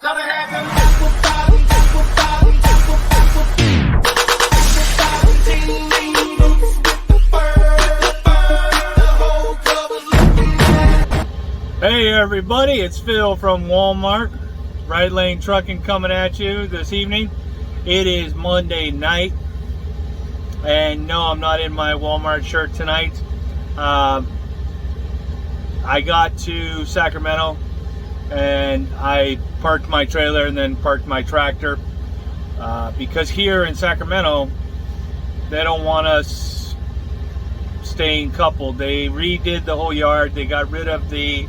Hey everybody, it's Phil from Walmart. Right Lane Truckin coming at you this evening. It is Monday night, and no, I'm not in my Walmart shirt tonight. I got to Sacramento and I parked my trailer and then parked my tractor because here in Sacramento they don't want us staying coupled. They redid the whole yard. They got rid of the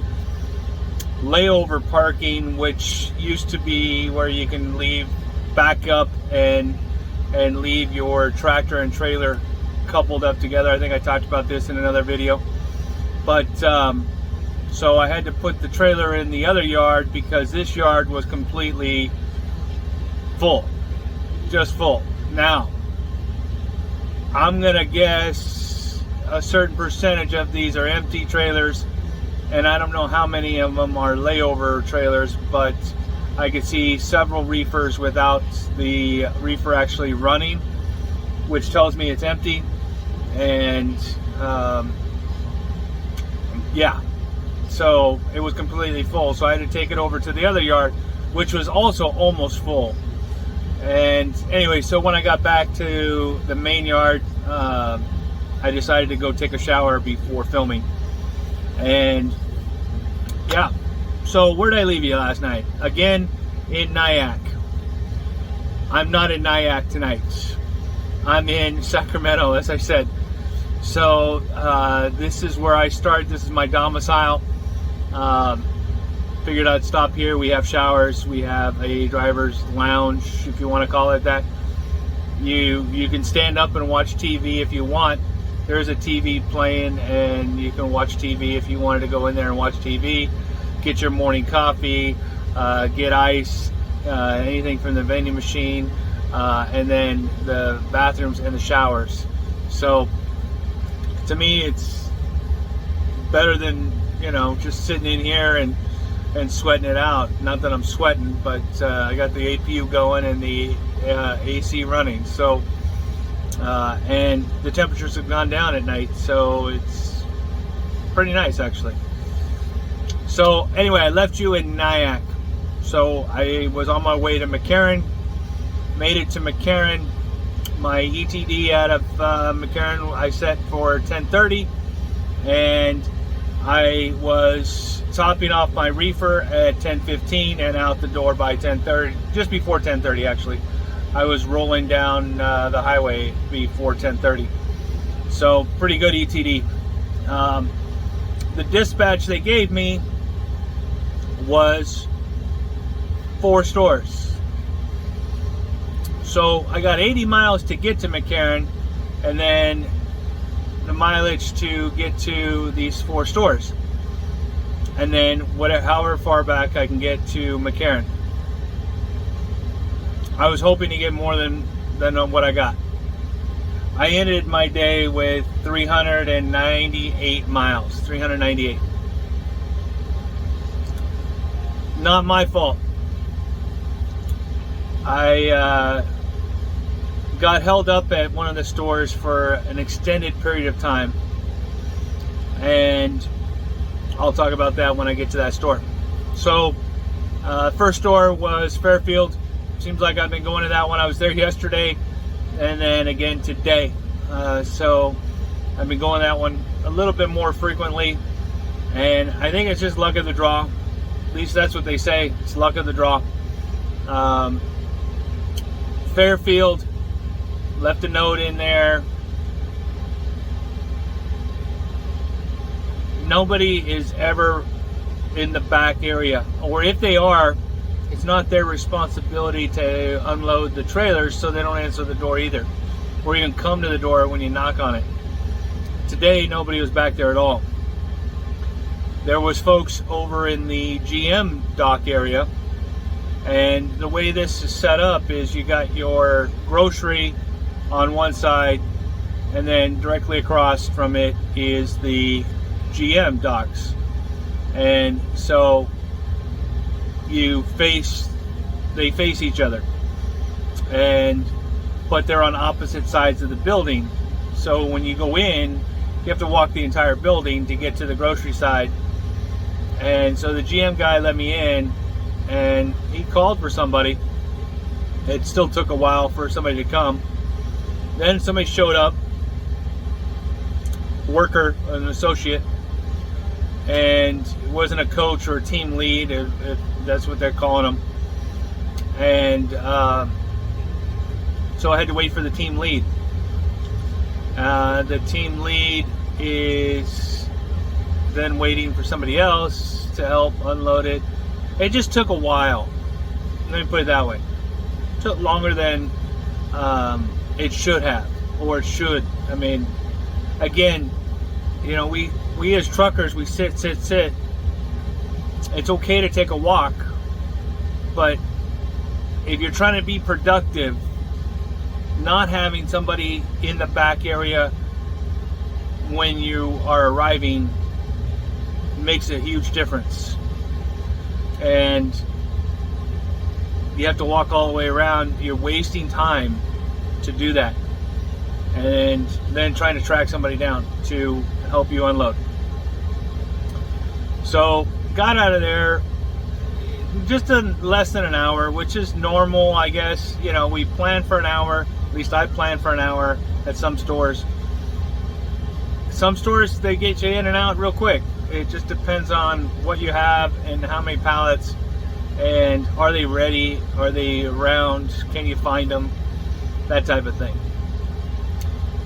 layover parking, which used to be where you can back up and leave your tractor and trailer coupled up together. I think I talked about this in another video, but so I had to put the trailer in the other yard because this yard was completely full, just full. Now I'm gonna guess a certain percentage of these are empty trailers, and I don't know how many of them are layover trailers, but I could see several reefers without the reefer actually running, which tells me it's empty. And yeah, so it was completely full, so I had to take it over to the other yard, which was also almost full. And anyway, so when I got back to the main yard, I decided to go take a shower before filming. And yeah, so where did I leave you last night? Again, in Nyack. I'm not in Nyack tonight. I'm in Sacramento, as I said. So this is where I start. This is my domicile. Figured I'd stop here. We have showers. We have a driver's lounge, if you want to call it that. You can stand up and watch TV if you want. There's a TV playing, and you can watch TV if you wanted to go in there and watch TV. Get your morning coffee, get ice, anything from the vending machine, and then the bathrooms and the showers. So to me, it's better than, you know, just sitting in here and sweating it out. Not that I'm sweating, but I got the APU going and the AC running. So and the temperatures have gone down at night, so it's pretty nice actually. So anyway, I left you in Nyack. So I was on my way to McCarran, made it to McCarran. My ETD out of McCarran I set for 10:30, and I was topping off my reefer at 10:15 and out the door by 10:30, just before 10:30 actually. I was rolling down the highway before 10:30. So pretty good ETD. The dispatch they gave me was 4 stores. So I got 80 miles to get to McCarran, and then the mileage to get to these 4 stores, and then however far back I can get to McCarran. I was hoping to get more than what I got. I ended my day with 398 miles. 398. Not my fault. I got held up at one of the stores for an extended period of time, and I'll talk about that when I get to that store. So first store was Fairfield. Seems like I've been going to that one. I was there yesterday and then again today. So I've been going to that one a little bit more frequently, and I think it's just luck of the draw. At least that's what they say. It's luck of the draw. Fairfield, left a note in there. Nobody is ever in the back area, or if they are, it's not their responsibility to unload the trailers, so they don't answer the door either, or even come to the door when you knock on it. Today, nobody was back there at all. There was folks over in the GM dock area, and the way this is set up is you got your grocery on one side, and then directly across from it is the GM docks. And so you face they face each other, but they're on opposite sides of the building. So when you go in, you have to walk the entire building to get to the grocery side. And so the GM guy let me in, and he called for somebody. It still took a while for somebody to come. Then somebody showed up, worker, an associate, and it wasn't a coach or a team lead, if that's what they're calling them. And so I had to wait for the team lead. The team lead is then waiting for somebody else to help unload it. It just took a while. Let me put it that way. It took longer than it should have, or it should. I mean, again, you know, we as truckers, we sit. It's okay to take a walk, but if you're trying to be productive, not having somebody in the back area when you are arriving makes a huge difference. And you have to walk all the way around. You're wasting time to do that, and then trying to track somebody down to help you unload. So got out of there just in less than an hour, which is normal, I guess. You know, we plan for an hour. At least I plan for an hour at some stores. Some stores, they get you in and out real quick. It just depends on what you have and how many pallets, and are they ready, are they around, can you find them, that type of thing.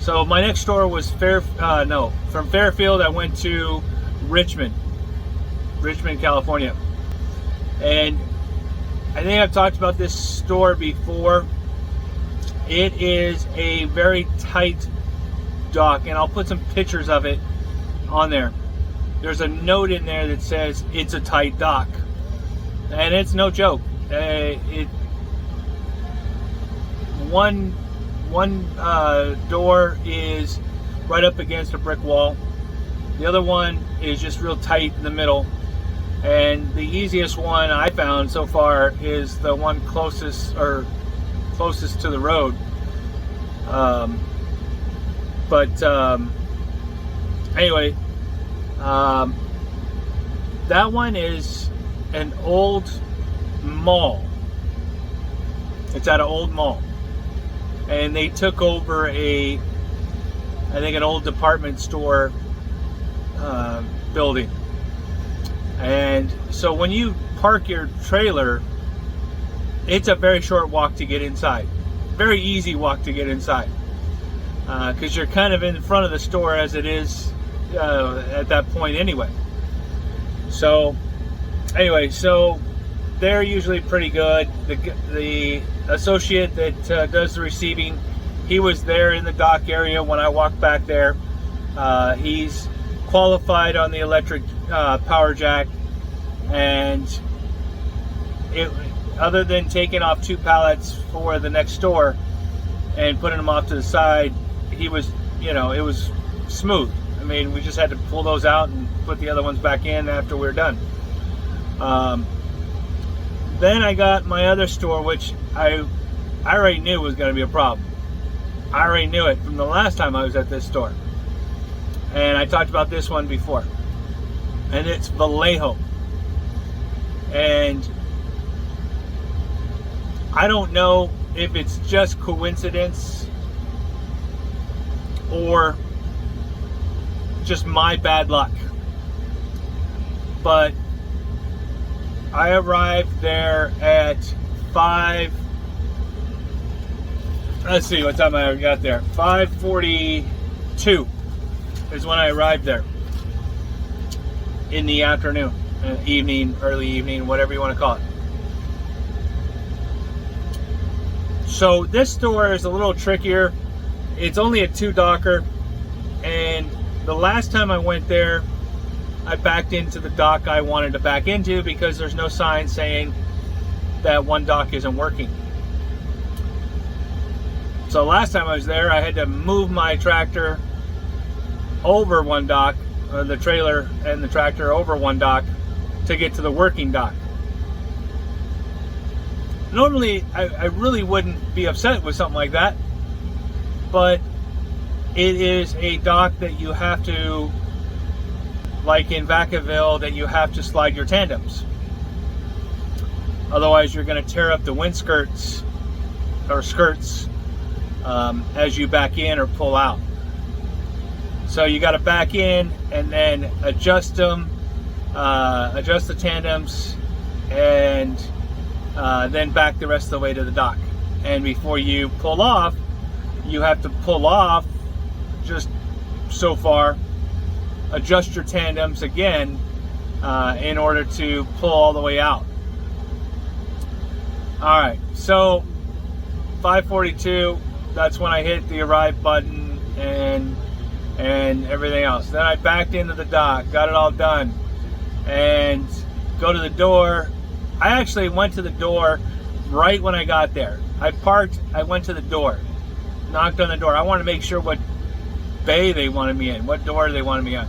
So my next store was from Fairfield I went to Richmond, California. And I think I've talked about this store before. It is a very tight dock, and I'll put some pictures of it on there. There's a note in there that says it's a tight dock, and it's no joke. One door is right up against a brick wall. The other one is just real tight in the middle. And the easiest one I found so far is the one closest to the road. Anyway, that one is an old mall. It's at an old mall. And they took over I think an old department store building. And so when you park your trailer, it's a very short walk to get inside. Very easy walk to get inside. Because you're kind of in front of the store as it is at that point anyway. So anyway, so they're usually pretty good. The associate that does the receiving, he was there in the dock area when I walked back there. He's qualified on the electric power jack, and other than taking off 2 pallets for the next store and putting them off to the side, he was, you know, it was smooth. I mean, we just had to pull those out and put the other ones back in after we were done. Then I got my other store, which I already knew was going to be a problem. I already knew it from the last time I was at this store. And I talked about this one before. And it's Vallejo. And I don't know if it's just coincidence or just my bad luck. But I arrived there at 5. Let's see what time I got there. 5:42 is when I arrived there. In the afternoon, evening, early evening, whatever you want to call it. So this store is a little trickier. It's only a 2-docker, and the last time I went there, I backed into the dock I wanted to back into because there's no sign saying that one dock isn't working. So last time I was there, I had to move my tractor over one dock, or the trailer and the tractor over one dock to get to the working dock. Normally, I really wouldn't be upset with something like that, but it is a dock that you have to, like in Vacaville, that you have to slide your tandems. Otherwise, you're going to tear up the wind skirts or skirts as you back in or pull out. So you got to back in and then adjust them, adjust the tandems, and then back the rest of the way to the dock. And before you pull off, you have to pull off just so far, adjust your tandems again in order to pull all the way out. All right, so 5:42, that's when I hit the arrive button and everything else. Then I backed into the dock, got it all done, and go to the door. I actually went to the door right when I got there. I parked, I went to the door, knocked on the door. I wanted to make sure what bay they wanted me in, what door they wanted me in.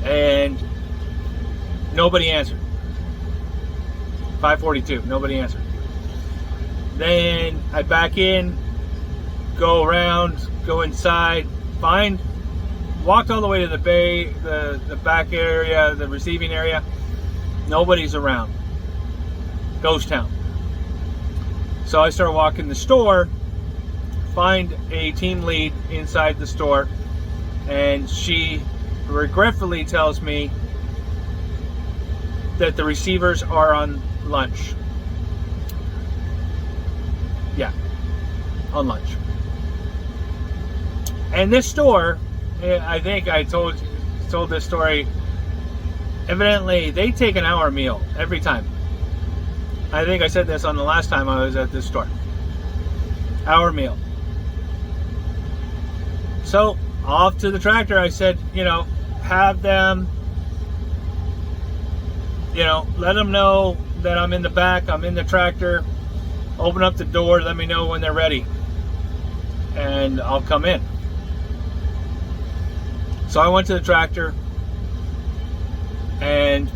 And nobody answered. 5:42, nobody answered. Then I back in, go around, go inside, walked all the way to the bay, the back area, the receiving area. Nobody's around. Ghost town. So I start walking the store, find a team lead inside the store, and she regretfully tells me that the receivers are on lunch. Yeah, on lunch. And this store, I think I told this story, evidently they take an hour meal every time. I think I said this on the last time I was at this store. Hour meal. So off to the tractor, I said, have them, let them know that I'm in the back, I'm in the tractor, open up the door, let me know when they're ready, and I'll come in. So I went to the tractor, and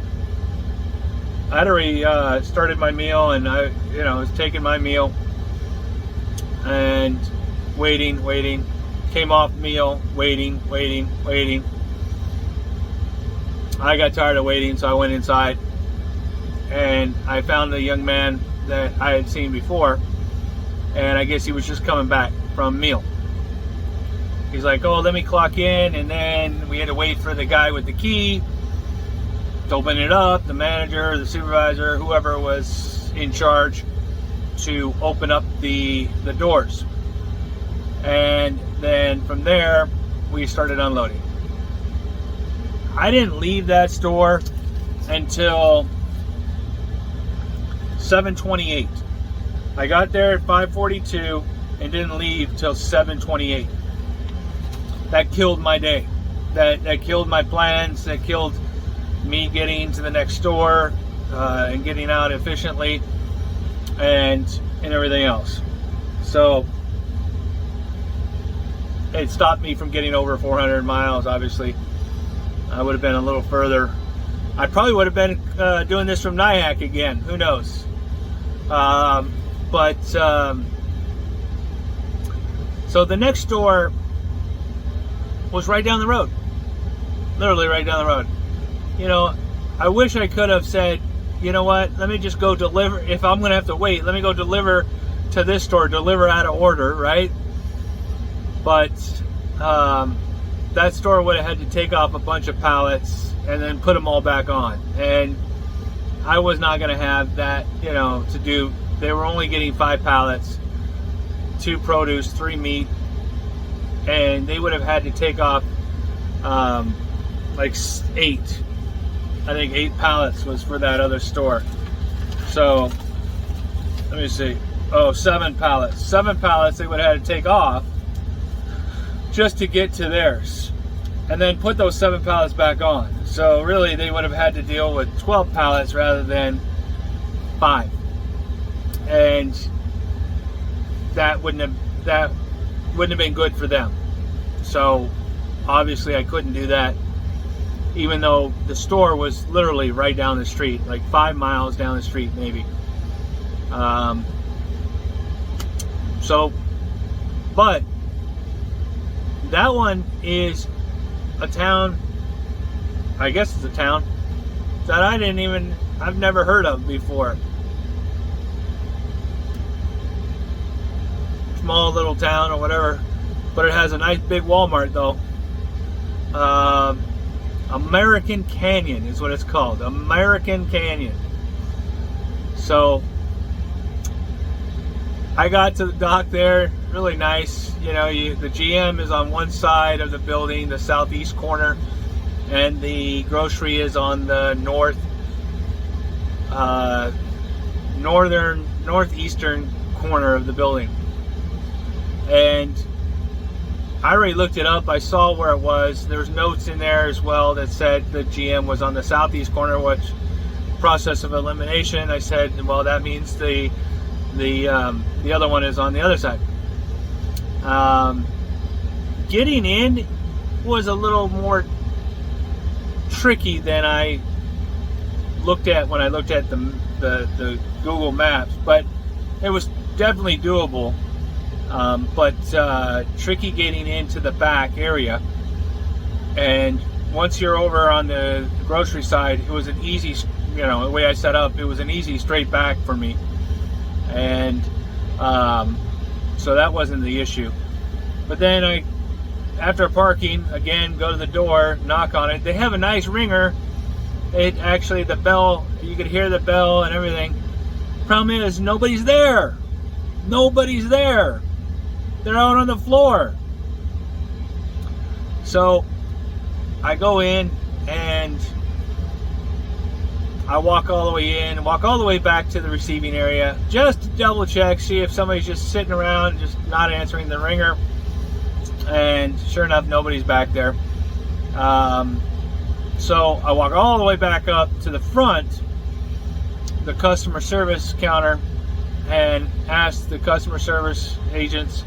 I'd already started my meal, and I was taking my meal, and waiting, came off meal, waiting. I got tired of waiting, so I went inside, and I found a young man that I had seen before, and I guess he was just coming back from meal. He's like, oh, let me clock in, and then we had to wait for the guy with the key to open it up, the manager, the supervisor, whoever was in charge, to open up the doors. And then from there, we started unloading. I didn't leave that store until 7:28. I got there at 5:42 and didn't leave till 7:28. That killed my day. That killed my plans. That killed me getting to the next store and getting out efficiently and everything else. So it stopped me from getting over 400 miles, obviously. I would have been a little further. I probably would have been doing this from Nyack again. Who knows? So the next store was right down the road. Literally right down the road. I wish I could have said, you know what, let me just go deliver. If I'm going to have to wait, let me go deliver to this store, deliver out of order, right? But that store would have had to take off a bunch of pallets and then put them all back on. And I was not going to have that, to do. They were only getting 5 pallets, 2 produce, 3 meat, and they would have had to take off like 8. I think 8 pallets was for that other store. So let me see. 7 pallets. 7 pallets they would have had to take off just to get to theirs, and then put those 7 pallets back on. So really, they would have had to deal with 12 pallets rather than 5, and that wouldn't have been good for them. So obviously, I couldn't do that. even though the store was literally right down the street, like 5 miles down the street maybe. But that one is a town, I guess it's a town, that I've never heard of before. Small little town or whatever, but it has a nice big Walmart though. American Canyon is what it's called, American Canyon. So I got to the dock there, really nice. You know, the GM is on one side of the building, the southeast corner, and the grocery is on the northeastern corner of the building. And I already looked it up. I saw where it was. There's notes in there as well that said the GM was on the southeast corner, which process of elimination. I said, well, that means the other one is on the other side. Getting in was a little more tricky than I looked at when I looked at the Google Maps, but it was definitely doable. But tricky getting into the back area. And once you're over on the grocery side, it was an easy, you know, the way I set up, it was an easy straight back for me. And so that wasn't the issue. But then after parking, again, go to the door, knock on it. They have a nice ringer. The bell, you could hear the bell and everything. Problem is, nobody's there. Nobody's there. They're out on the floor. So I go in and I walk all the way in, walk all the way back to the receiving area, just to double check, see if somebody's just sitting around, just not answering the ringer. And sure enough, nobody's back there. So I walk all the way back up to the front, the customer service counter, and ask the customer service agents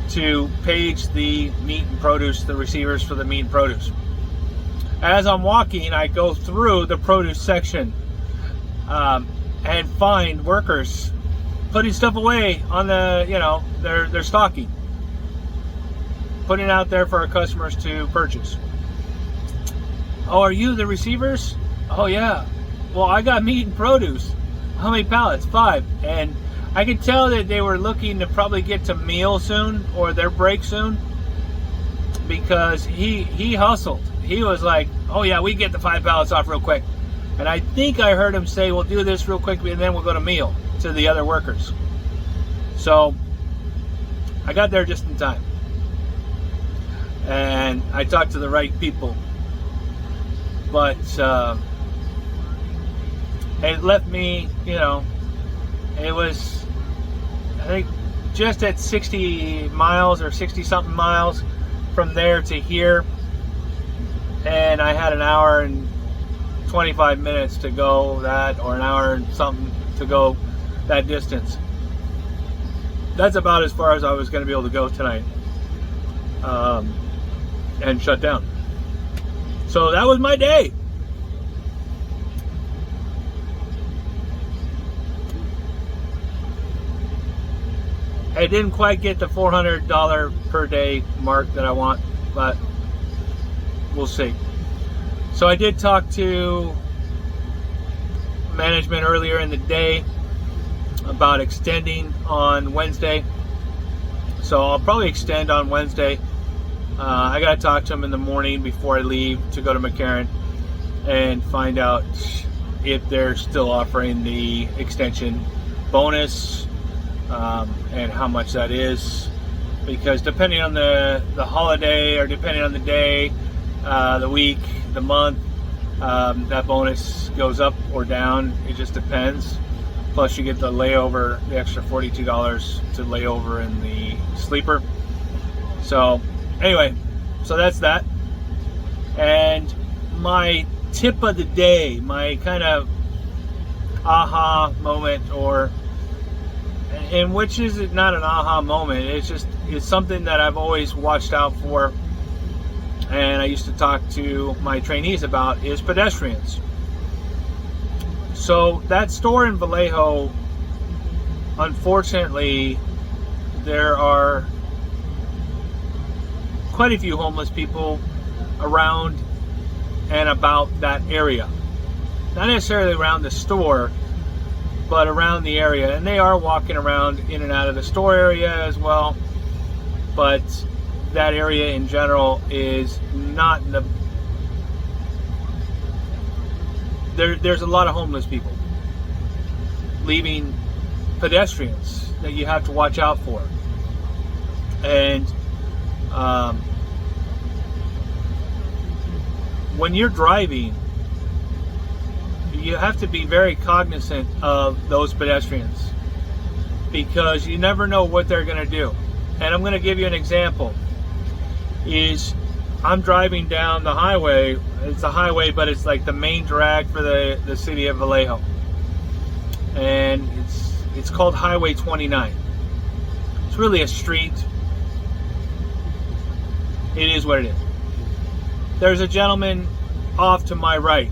to page the meat and produce, the receivers for the meat and produce. As I'm walking, I go through the produce section and find workers putting stuff away on the, you know, their stocking, putting it out there for our customers to purchase. Oh, are you the receivers? Oh yeah. Well, I got meat and produce. How many pallets? 5. And I could tell that they were looking to probably get to meal soon or their break soon, because he hustled. He was like, oh yeah, we get the 5 pallets off real quick. And I think I heard him say, we'll do this real quick and then we'll go to meal, to the other workers. So I got there just in time. And I talked to the right people. But it left me, you know, it was, I think, just at 60 miles or 60 something miles from there to here. And I had an hour and 25 minutes to go that, or an hour and something to go that distance. That's about as far as I was going to be able to go tonight. And shut down. So that was my day. I didn't quite get the $400 per day mark that I want, but we'll see. So I did talk to management earlier in the day about extending on Wednesday. So I'll probably extend on Wednesday. I got to talk to them in the morning before I leave to go to McCarran and find out if they're still offering the extension bonus and how much that is. Because depending on the holiday, or depending on the day, the week, the month, that bonus goes up or down. It just depends. Plus you get the layover, the extra $42 to lay over in the sleeper. So anyway, so that's that. And my tip of the day, my kind of aha moment, and which is not an aha moment, it's something that I've always watched out for. and I used to talk to my trainees about, is pedestrians. So that store in Vallejo, unfortunately, there are quite a few homeless people around and about that area. Not necessarily around the store, but around the area. And they are walking around in and out of the store area as well. But that area in general is not in the... There's a lot of homeless people leaving pedestrians that you have to watch out for. And when you're driving, you have to be very cognizant of those pedestrians, because you never know what they're going to do. And I'm going to give you an example. Is I'm driving down the highway. It's a highway, but it's like the main drag for the city of Vallejo, and it's called Highway 29. It's really a street. It is what it is. There's a gentleman off to my right,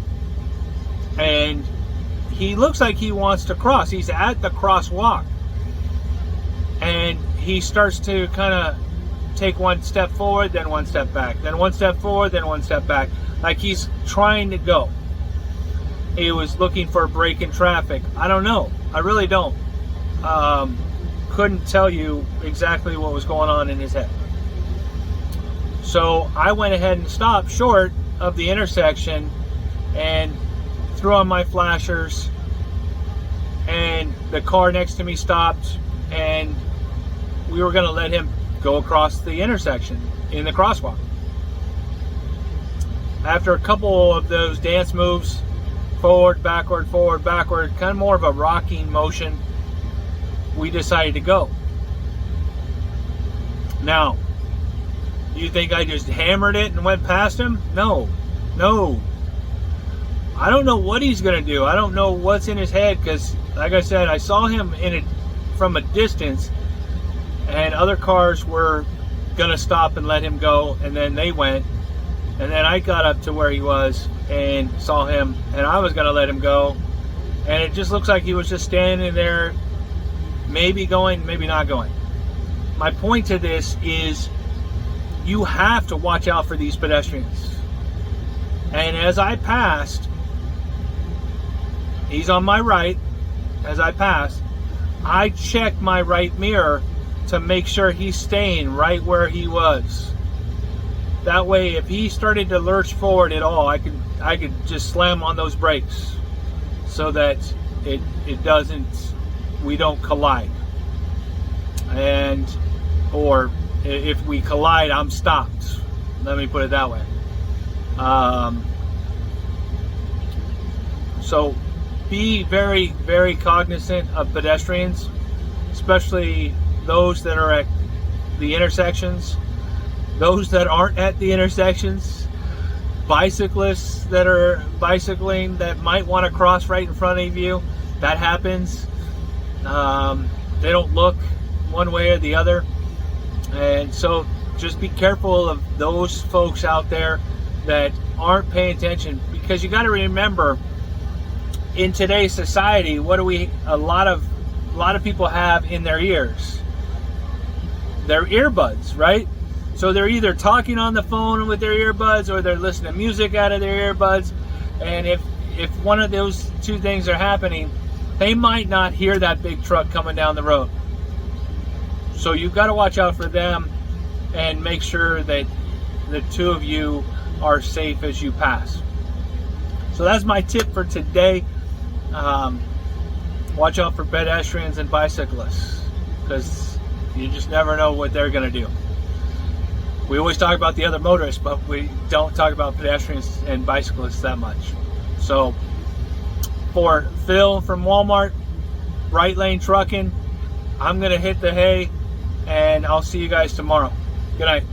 and he looks like he wants to cross. He's at the crosswalk, and he starts to kind of take one step forward, then one step back, then one step forward, then one step back, like he's trying to go. He was looking for a break in traffic. I don't know. I really don't. Couldn't tell you exactly what was going on in his head. So I went ahead and stopped short of the intersection and threw on my flashers, and the car next to me stopped, and we were going to let him go across the intersection in the crosswalk. After a couple of those dance moves, forward, backward, kind of more of a rocking motion, we decided to go. Now, you think I just hammered it and went past him? No. I don't know what he's going to do. I don't know what's in his head, because, like I said, I saw him from a distance, and other cars were going to stop and let him go, and then they went. And then I got up to where he was and saw him, and I was going to let him go. And it just looks like he was just standing there, maybe going, maybe not going. My point to this is, you have to watch out for these pedestrians. And as I passed, he's on my right. As I passed, I checked my right mirror to make sure he's staying right where he was. That way, if he started to lurch forward at all, I could just slam on those brakes so that we don't collide. Or if we collide, I'm stopped. Let me put it that way. So be very, very cognizant of pedestrians, especially those that are at the intersections, those that aren't at the intersections, bicyclists that are bicycling that might want to cross right in front of you. That happens. They don't look one way or the other. And so just be careful of those folks out there that aren't paying attention, because you got to remember, in today's society, what do a lot of people have in their ears? Their earbuds, right? So they're either talking on the phone with their earbuds, or they're listening to music out of their earbuds. And if one of those two things are happening, they might not hear that big truck coming down the road. So you've got to watch out for them and make sure that the two of you are safe as you pass. So that's my tip for today. Watch out for pedestrians and bicyclists, because you just never know what they're going to do. We always talk about the other motorists, but we don't talk about pedestrians and bicyclists that much. So for Phil from Walmart, Right Lane Truckin', I'm going to hit the hay, and I'll see you guys tomorrow. Good night.